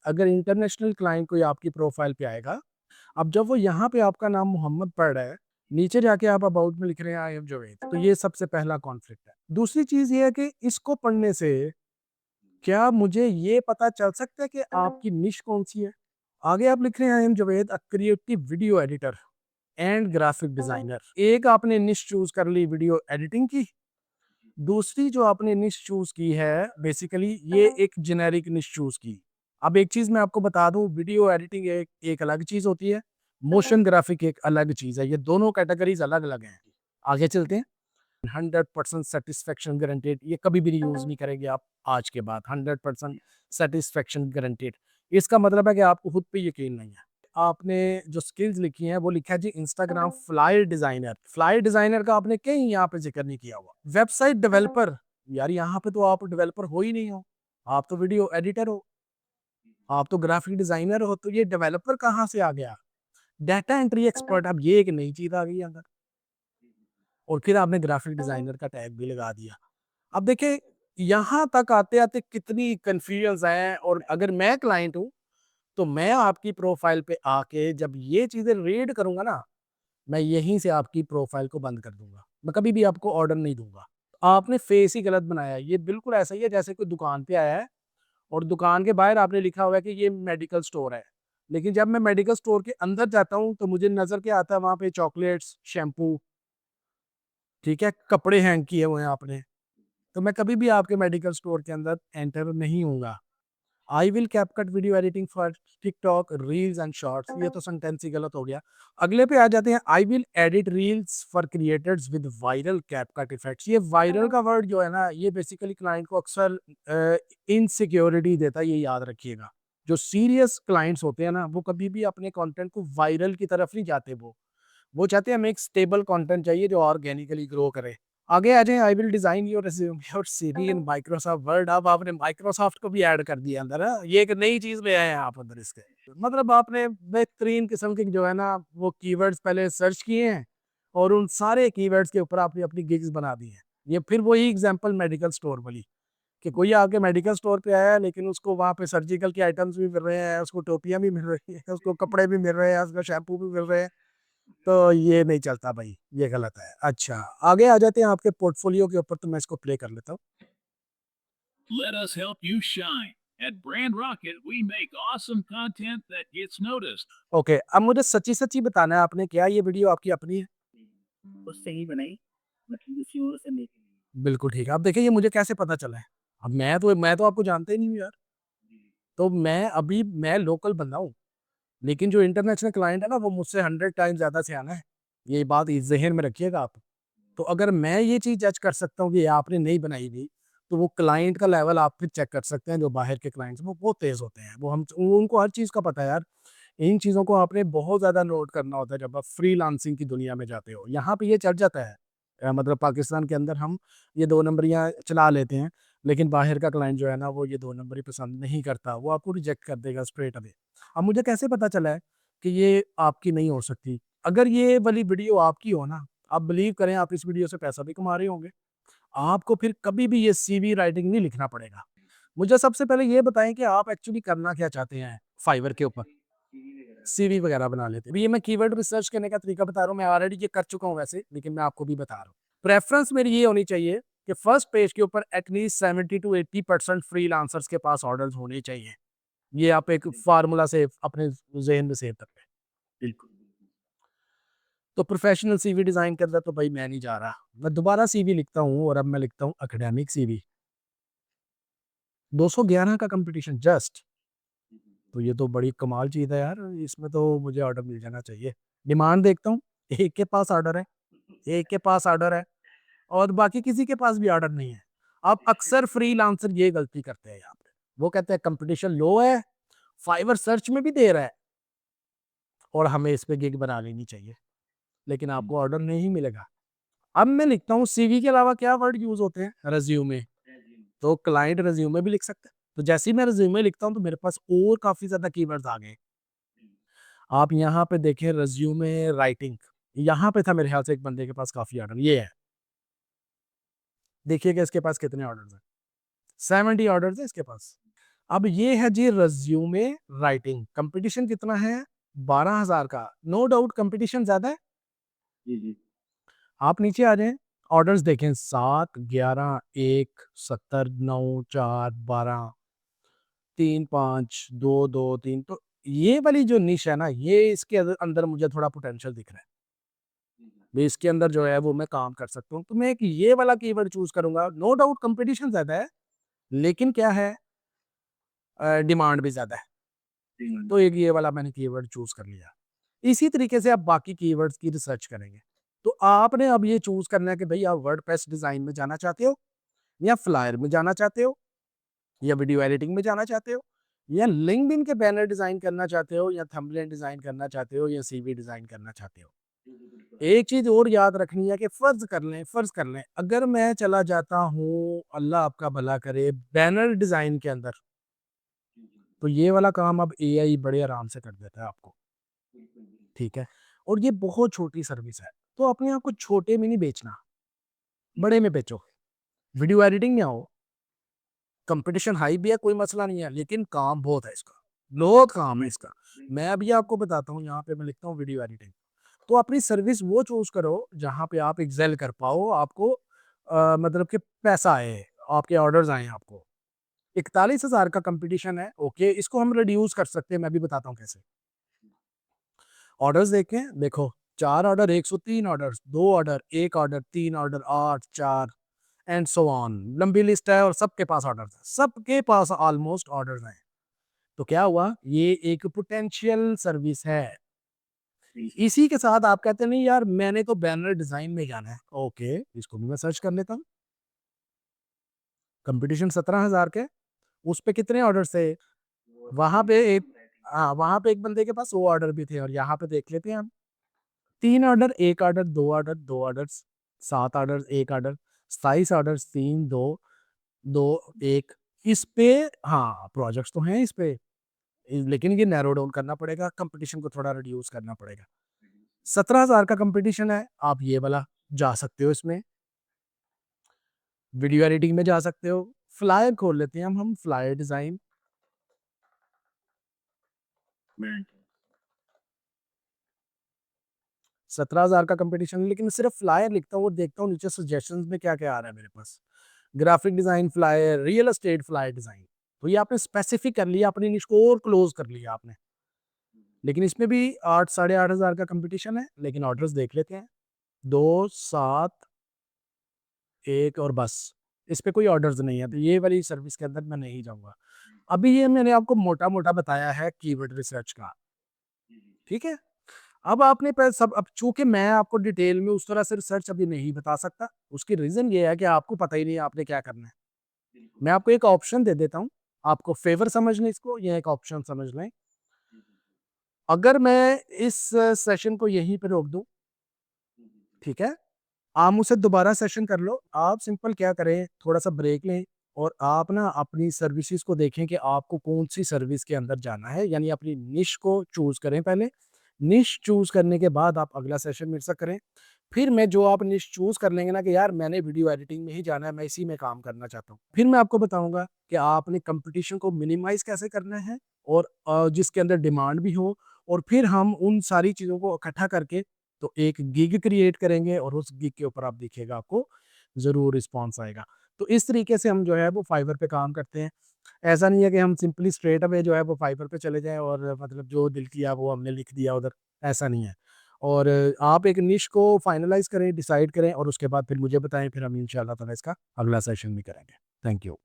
अगर international client कोई आपकी प्रोफाइल पे आएगा, अब जब वो यहाँ पे आपका नाम मोहम्मद पढ़ रहा है, नीचे जाके आप अबाउट में लिख रहे हैं आई एम जुवैद, तो ये सबसे पहला कॉन्फ्लिक्ट है। दूसरी चीज़ ये है कि इसको पढ़ने से क्या मुझे ये पता चल सकता है कि आपकी निश कौन-सी है? आगे आप लिख रहे हैं I am Juwaid, a creative video editor and graphic designer. एक आपने निश चूज़ कर ली वीडियो एडिटिंग की, दूसरी जो आपने निश चूज़ की है बेसिकली ये एक जेनेरिक निश चूज़ की। अब एक चीज़ मैं आपको बता दूँ, वीडियो एडिटिंग एक एक अलग चीज़ होती है, मोशन ग्राफिक एक अलग चीज़ है, ये दोनों कैटेगरीज़ अलग-अलग हैं। आगे चलते हैं। 100% सैटिस्फैक्शन गारंटीड, ये कभी भी यूज़ नहीं करेंगे आप आज के बाद। 100% सैटिस्फैक्शन गारंटीड, इसका मतलब है कि आपको खुद पे यकीन नहीं है। आपने जो स्किल्स लिखी हैं वो लिखा है जी Instagram flyer designer. Flyer designer का आपने कहीं यहाँ पे जिक्र नहीं किया हुआ। वेबसाइट डेवलपर, यार यहाँ पे तो आप डेवलपर हो ही नहीं हो, आप तो वीडियो एडिटर हो, आप तो ग्राफिक डिजाइनर हो, तो ये डेवलपर कहाँ से आ गया? डाटा एंट्री एक्सपर्ट, अब ये एक नई चीज आ गई अंदर, और फिर आपने ग्राफिक डिजाइनर का टैग भी लगा दिया। अब देखिए यहाँ तक आते-आते कितनी कन्फ्यूजन्स हैं, और अगर मैं क्लाइंट हूँ, तो मैं आपकी प्रोफाइल पे आके जब ये चीज़ें रीड करूँगा ना, मैं यहीं से आपकी प्रोफाइल को बंद कर दूँगा। मैं कभी भी आपको ऑर्डर नहीं दूँगा। आपने फेस ही गलत बनाया है। ये बिल्कुल ऐसा ही है जैसे कोई दुकान पे आया है और दुकान के बाहर आपने लिखा हुआ है कि ये मेडिकल स्टोर है। लेकिन जब मैं मेडिकल स्टोर के अंदर जाता हूँ, तो मुझे नज़र क्या आता है, वहाँ पे चॉकलेट्स, शैम्पू, ठीक है, कपड़े हैंग किए हुए हैं आपने। तो मैं कभी भी आपके मेडिकल स्टोर के अंदर एंटर नहीं होऊँगा। I will CapCut video editing for TikTok, reels and shorts, ये तो सेंटेंस ही गलत हो गया। अगले पे आ जाते हैं, I will edit reels for creators with viral CapCut effects. ये वायरल का वर्ड जो है ना, ये बेसिकली क्लाइंट को अक्सर इनसिक्योरिटी देता है, ये याद रखिएगा। जो सीरियस क्लाइंट्स होते हैं ना, वो कभी भी अपने कंटेंट को वायरल की तरफ नहीं जाते, वो चाहते हैं हमें एक स्टेबल कंटेंट चाहिए जो ऑर्गेनिकली ग्रो करे। आगे आ जाएँ, I will design your resume और सीवी इन माइक्रोसॉफ्ट वर्ड। अब आपने माइक्रोसॉफ्ट को भी ऐड कर दिया अंदर, हाँ? ये एक नई चीज़ ले आए हैं आप अंदर इसके। मतलब आपने बेहतरीन किस्म के जो है ना वो कीवर्ड्स पहले सर्च किए हैं, और उन सारे कीवर्ड्स के ऊपर आपने अपनी गिग्स बना दी हैं। ये फिर वही एग्ज़ाम्पल मेडिकल स्टोर वाली, कि कोई आके मेडिकल स्टोर पे आया है लेकिन उसको वहाँ पे सर्जिकल के आइटम्स भी मिल रहे हैं, उसको टोपियाँ भी मिल रही हैं, उसको कपड़े भी मिल रहे हैं, उसको शैम्पू भी मिल रहे हैं। तो ये नहीं चलता भाई, ये गलत है। अच्छा, आगे आ जाते हैं आपके पोर्टफोलियो के ऊपर, तो मैं इसको प्ले कर लेता हूँ। Let us help you shine. At Brand Rocket, we make awesome content that gets noticed. Okay, अब मुझे सच्ची-सच्ची बताना है, आपने क्या ये वीडियो आपकी अपनी है? उससे ही बनाई, मतलब किसी और से नहीं। बिल्कुल ठीक है। अब देखिए ये मुझे कैसे पता चला है? अब मैं तो आपको जानता ही नहीं हूँ यार। तो मैं लोकल बंदा हूँ, लेकिन जो इंटरनेशनल क्लाइंट है ना वो मुझसे 100 टाइम्स ज़्यादा सयाना है। ये बात ज़हन में रखिएगा आप। तो अगर मैं ये चीज़ जज कर सकता हूँ कि ये आपने नहीं बनाई हुई, तो वो क्लाइंट का लेवल आप फिर चेक कर सकते हैं। जो बाहर के क्लाइंट्स हैं वो बहुत तेज़ होते हैं। उनको हर चीज़ का पता है यार। इन चीज़ों को आपने बहुत ज़्यादा नोट करना होता है जब आप फ्रीलांसिंग की दुनिया में जाते हो। यहाँ पे ये चल जाता है। मतलब पाकिस्तान के अंदर हम ये 2 नंबरियाँ चला लेते हैं, लेकिन बाहर का क्लाइंट जो है ना वो ये 2 नंबरी पसंद नहीं करता। वो आपको रिजेक्ट कर देगा स्ट्रेट अवे। अब मुझे कैसे पता चला है कि ये आपकी नहीं हो सकती? अगर ये वाली वीडियो आपकी हो ना, आप बिलीव करें आप इस वीडियो से पैसा भी कमा रहे होंगे। आपको फिर कभी भी ये सीवी राइटिंग नहीं लिखना पड़ेगा। मुझे सबसे पहले ये बताएँ कि आप एक्चुअली करना क्या चाहते हैं फाइवर के ऊपर? सीवी वगैरह बना लेते हैं। ये मैं कीवर्ड रिसर्च करने का तरीका बता रहा हूँ, मैं ऑलरेडी ये कर चुका हूँ वैसे, लेकिन मैं आपको भी बता रहा हूँ। प्रेफ़रेंस मेरी ये होनी चाहिए कि फर्स्ट पेज के ऊपर एटलीस्ट 70 टू 80% फ्रीलांसर्स के पास ऑर्डर्स होने चाहिए। ये आप एक फ़ॉर्मूला से अपने ज़हन में सेव कर लें। बिल्कुल। तो प्रोफ़ेशनल सीवी डिज़ाइन के अंदर तो भाई मैं नहीं जा रहा। मैं दोबारा सीवी लिखता हूँ, और अब मैं लिखता हूँ एकेडमिक सीवी। 211 का कॉम्पिटिशन जस्ट। तो ये तो बड़ी कमाल चीज़ है यार, इसमें तो मुझे ऑर्डर मिल जाना चाहिए। डिमांड देखता हूँ, एक के पास ऑर्डर है, एक के पास ऑर्डर है, और बाकी किसी के पास भी ऑर्डर नहीं है। अब अक्सर फ्रीलांसर ये गलती करते हैं यहाँ पे। वो कहते हैं कंपटीशन लो है, फाइवर सर्च में भी दे रहा है, और हमें इस पे गिग बना लेनी चाहिए, लेकिन आपको ऑर्डर नहीं मिलेगा। अब मैं लिखता हूँ सीवी के अलावा क्या वर्ड यूज़ होते हैं? रिज़्यूमे। तो क्लाइंट रिज़्यूमे भी लिख सकता है। तो जैसे ही मैं रिज़्यूमे लिखता हूँ तो मेरे पास और काफ़ी ज़्यादा कीवर्ड्स आ गए। आप यहाँ पे देखें रिज़्यूमे राइटिंग, यहाँ पे था मेरे ख्याल से एक बंदे के पास काफ़ी ऑर्डर, ये है। देखिएगा इसके पास कितने ऑर्डर्स हैं, 70 ऑर्डर्स हैं इसके पास। अब ये है जी रिज्यूमे राइटिंग। कंपटीशन कितना है? 12,000 का। नो डाउट कंपटीशन ज़्यादा है। जी, जी। आप नीचे आ जाएँ, ऑर्डर्स देखें 7, 11, 1, 70, 9, 4, 12, 3, 5, 2, 2, 3 तो ये वाली जो निश है ना, ये इसके अंदर मुझे थोड़ा पोटेंशियल दिख रहा है। भी इसके अंदर जो है वो मैं काम कर सकता हूँ। तो मैं एक ये वाला कीवर्ड चूज़ करूँगा। नो डाउट कंपटीशन ज़्यादा है, लेकिन क्या है डिमांड भी ज़्यादा है। तो एक ये वाला मैंने कीवर्ड चूज़ कर लिया। इसी तरीके से आप बाकी कीवर्ड्स की रिसर्च करेंगे। तो आपने अब ये चूज़ करना है कि भई आप वर्डप्रेस डिज़ाइन में जाना चाहते हो या फ्लायर में जाना चाहते हो या वीडियो एडिटिंग में जाना चाहते हो या लिंक्डइन के बैनर डिज़ाइन करना चाहते हो या थंबनेल डिज़ाइन करना चाहते हो या सीवी डिज़ाइन करना चाहते हो। जी, जी, बिल्कुल। एक चीज़ और याद रखनी है कि फ़र्ज़ कर लें अगर मैं चला जाता हूँ, अल्लाह आपका भला करे, बैनर डिज़ाइन के अंदर, जी, जी, तो ये वाला काम अब एआई बड़े आराम से कर देता है आपको, बिल्कुल, बिल्कुल। ठीक है? और ये बहुत छोटी सर्विस है, तो अपने आप को छोटे में नहीं बेचना, बड़े में बेचो। वीडियो एडिटिंग में आओ, कंपटीशन हाई भी है, कोई मसला नहीं है, लेकिन काम बहुत है इसका, बहुत काम है इसका। मैं अभी आपको बताता हूँ, यहाँ पे मैं लिखता हूँ वीडियो एडिटिंग। तो अपनी सर्विस वो चूज़ करो, जहाँ पे आप एक्सेल कर पाओ, आपको मतलब कि पैसा आए, आपके ऑर्डर्स आएँ आपको। 41,000 का कंपटीशन है, ओके, इसको हम रिड्यूस कर सकते हैं, मैं भी बताता हूँ कैसे। ऑर्डर्स देखें, देखो 4 order, 103 orders, 2 order, 1 order, 3 order, 8, 4 and so on. लंबी लिस्ट है और सबके पास ऑर्डर्स हैं, सबके पास ऑलमोस्ट ऑर्डर्स हैं। तो क्या हुआ? ये एक पोटेंशियल सर्विस है। जी, इसी के साथ आप कहते हैं नहीं यार मैंने तो बैनर डिज़ाइन में जाना है, ओके, इसको भी मैं सर्च कर लेता हूँ। कंपटीशन 17,000 के, उस पे कितने ऑर्डर्स थे? वो वहाँ पे एक राइटिंग। हाँ, वहाँ पे एक बंदे के पास वो ऑर्डर भी थे और यहाँ पे देख लेते हैं हम। 3 order, 1 order, 2 order, 2 orders, 7 orders, 1 order, 27 orders, 3, 2, 2, 1 इस पे हाँ, प्रोजेक्ट्स तो हैं इस पे, लेकिन ये नैरो डाउन करना पड़ेगा, कंपटीशन को थोड़ा रिड्यूस करना पड़ेगा। 17,000 का कंपटीशन है, आप ये वाला जा सकते हो इसमें, वीडियो एडिटिंग में जा सकते हो। फ्लायर खोल लेते हैं हम फ्लायर डिज़ाइन। 17,000 का कंपटीशन लेकिन सिर्फ फ्लायर लिखता हूँ और देखता हूँ नीचे सजेशंस में क्या-क्या आ रहा है मेरे पास। Graphic design flyer, real estate flyer design. तो ये आपने स्पेसिफिक कर लिया, अपनी निश को और क्लोज़ कर लिया आपने। लेकिन इसमें भी 8 साढ़े 8,000 का कंपटीशन है, लेकिन ऑर्डर्स देख लेते हैं। 2, 7, 1 और बस। इस पे कोई ऑर्डर्स नहीं है, तो ये वाली सर्विस के अंदर मैं नहीं जाऊँगा। अभी ये मैंने आपको मोटा-मोटा बताया है कीवर्ड रिसर्च का, ठीक है? अब आपने प सब अब चूँकि मैं आपको डिटेल में उस तरह से रिसर्च अभी नहीं बता सकता, उसकी रीज़न ये है कि आपको पता ही नहीं है आपने क्या करना है। मैं आपको एक ऑप्शन दे देता हूँ, आपको फ़ेवर समझ लें इसको या एक ऑप्शन समझ लें। अगर मैं इस सेशन को यहीं पे रोक दूँ, ठीक है? आप मुझसे दोबारा सेशन कर लो। आप सिंपल क्या करें, थोड़ा-सा ब्रेक लें और आप ना अपनी सर्विसेज़ को देखें कि आपको कौन-सी सर्विस के अंदर जाना है, यानी अपनी निश को चूज़ करें पहले। निश चूज़ करने के बाद आप अगला सेशन मेरे से करें। फिर मैं जो आप निश चूज़ कर लेंगे ना कि यार मैंने वीडियो एडिटिंग में ही जाना है, मैं इसी में काम करना चाहता हूँ। फिर मैं आपको बताऊँगा कि आपने कंपटीशन को मिनिमाइज़ कैसे करना है और जिसके अंदर डिमांड भी हो और फिर हम उन सारी चीज़ों को इकट्ठा करके तो एक गिग क्रिएट करेंगे और उस गिग के ऊपर आप देखिएगा आपको ज़रूर रिस्पॉन्स आएगा। तो इस तरीके से हम जो है वो फाइवर पे काम करते हैं। ऐसा नहीं है कि हम सिंपली स्ट्रेट अवे जो है वो फाइवर पे चले जाएँ और मतलब जो दिल किया वो हमने लिख दिया उधर, ऐसा नहीं है। और आप एक निश को फाइनलाइज़ करें, डिसाइड करें और उसके बाद फिर मुझे बताएँ, फिर हम इंशाअल्लाह ताला इसका अगला सेशन भी करेंगे। Thank you.